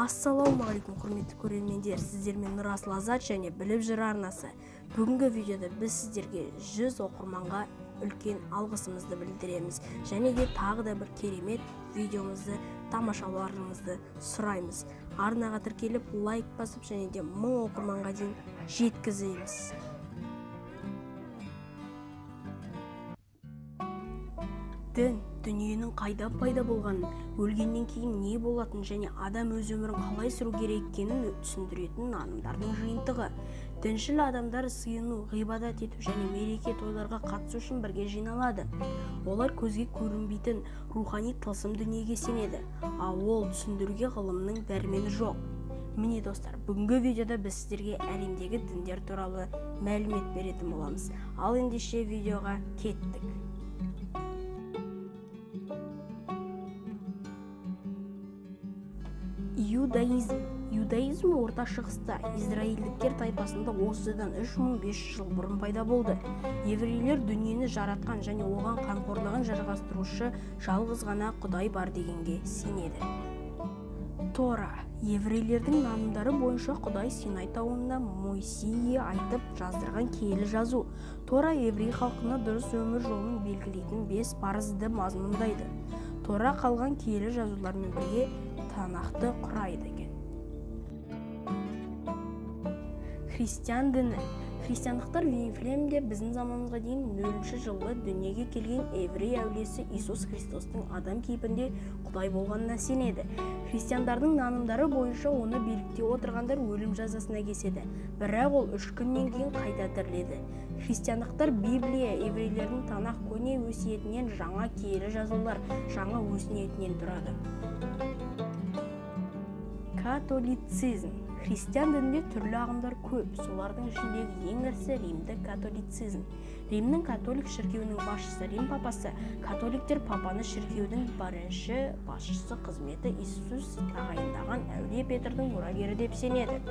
Ассалаумағалейкум құрметті көрермендер, сіздермен Нұрасыл Азат және Біліп Жыр арнасы. Бүгінгі видеода біз сіздерге 100 оқырманға үлкен алғысымызды білдіреміз және де тағы да бір керемет видеомызды тамашаларыңызды сұраймыз. Арнаға тіркеліп лайк басып және де 1000 оқырманға дейін жеткіземіз. Дін дүниенің қайда пайда болғанын, өлгеннен кейін не болатынын және адам өз өмірін қалай сүру керек екенін түсіндіретін нанымдардың жиынтығы. Діншіл адамдар сыйыну, ғибадат ету және мереке тойларға қатысу үшін бірге жиналады. Олар көзге көрінбейтін рухани тылсым дүниеге сенеді, ал ол түсіндіруге ғылымның дәрмені жоқ. Міне достар, бүгінгі видеода біз сіздерге әлемдегі діндер туралы мәлімет беретін боламыз. Ал ендеше видеоға кеттік. Иудаизм орта шығыста израильдіктер тайпасында осыдан 3500 жыл бұрын пайда болды. Еврейлер дүниені жаратқан және оған қамқорлығын жалғастырушы жалғыз ғана Құдай бар дегенге сенеді. Тора еврейлердің нанымдары бойынша Құдай Синай тауында Моисейге айтып жаздырған киелі жазу. Тора еврей халқына дұрыс өмір жолын белгілейтін 5 парызды мазмұндайды. Тора қалған киелі жазулармен бірге Танақты құрайды екен. Христиан діні. Христиандықтар Вифлеемде біздің заманымызға дейін 0-ші жылы дүниеге келген еврей әулиесі Иисус Христостың адам кейпінде Құдай болғанына сенеді. Христиандардың нанымдары бойынша оны билікте отырғандар өлім жазасына кеседі, бірақ ол 3 күннен кейін қайта тіріледі. Христиандықтар Библия еврейлердің Танах көне өсиетінен жаңа киелі жазулар жаңа өсиетінен тұрады. Католицизм. Христиан дінінде түрлі ағымдар көп, солардың ішіндегі ең ірісі Римдік католицизм. Римнің католик шіркеуінің басшысы Рим папасы. Католиктер папаны шіркеудің бірінші басшысы қызметі Иисус тағайындаған әулие Петрдің мұрагері деп сенеді.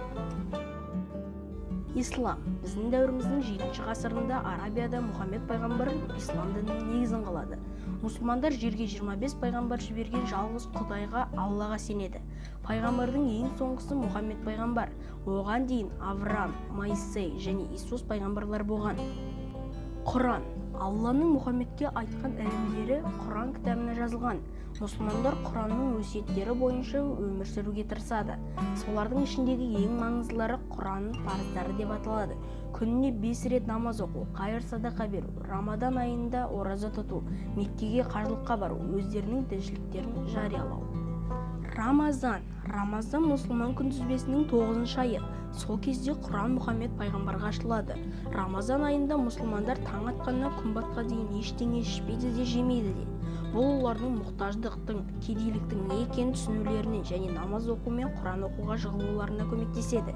Ислам. Біздің дәуіріміздің 7-ші ғасырында Арабияда Мұхаммед пайғамбар ислам дінінің негізін қалады. Мұсылмандар жерге 25 пайғамбар жіберген жалғыз Құдайға, Аллаға сенеді. Пайғамбардың ең соңғысы Мұхаммед пайғамбар. Оған дейін Авраам, Моисей және Иисус пайғамбарлар болған. Құран. Алланың Мұхаммедке айтқан ілімдері Құран кітабына жазылған. Мұсылмандар Құранның өсиеттері бойынша өмір сүруге тырысады. Солардың ішіндегі ең маңыздылары Құранның парыздары деп аталады. Күніне 5 рет намаз оқу, қайыр садақа беру, Рамадан айында ораза тұту, Меккеге қажылыққа бару, өздерінің діншіліктерін жариялау. Рамазан мұсылман күнтізбесінің 9-шы айы. Сол кезде Құран Мұхаммед пайғамбарға ашылады. Рамазан айында мұсылмандар таң атқаннан күн батқа дейін ештеңе ішпейді де жемейді де. Бұл олардың мұқтаждықтың, кедейліктің не екенін түсінулеріне және намаз оқу мен Құран оқуға жығылуларына көмектеседі.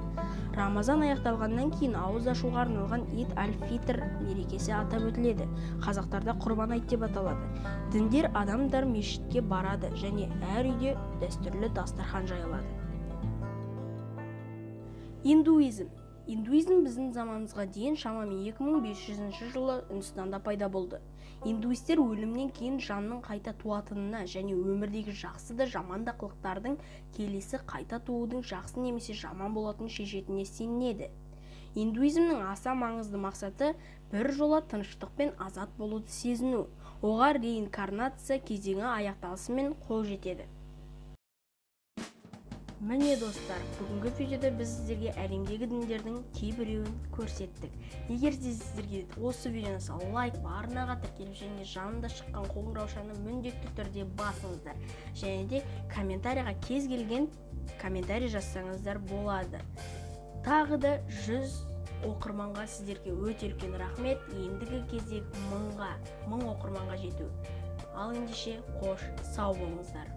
Рамазан аяқталғаннан кейін ауыз ашуға арналған Ид аль-Фитр мерекесі атап өтіледі. Қазақтарда Құрбан айт деп аталады. Діндер адамдар мешітке барады және әр үйде дәстүрлі дастархан жайылады. Индуизм біздің заманымызға дейін шамамен 2500 жылы Үндістанда пайда болды. Индуистер өлімнен кейін жанның қайта туатынына және өмірдегі жақсы да жаман да қылықтардың келесі қайта туудың жақсы немесе жаман болатынын шешетініне сенеді. Индуизмнің аса маңызды мақсаты бір жола тыныштық пен азат болуды сезіну. Оған реинкарнация кезеңі аяқталысымен қол жетеді. Міне достар, бүгінгі видеода біз сіздерге әлемдегі діндердің кейбіреуін көрсеттік. Егер сіздерге осы видеоны лайк барынаға тіркеліп және жанында шыққан қоңыраушаны міндетті түрде басыңыздар. Және де комментарийға кез келген комментарий жазсаңыздар болады. Тағы да 100 оқырманға сіздерге өте үлкен рахмет. Ендігі кезек 1000 оқырманға жету. Ал ендеше қош, сау болыңыздар.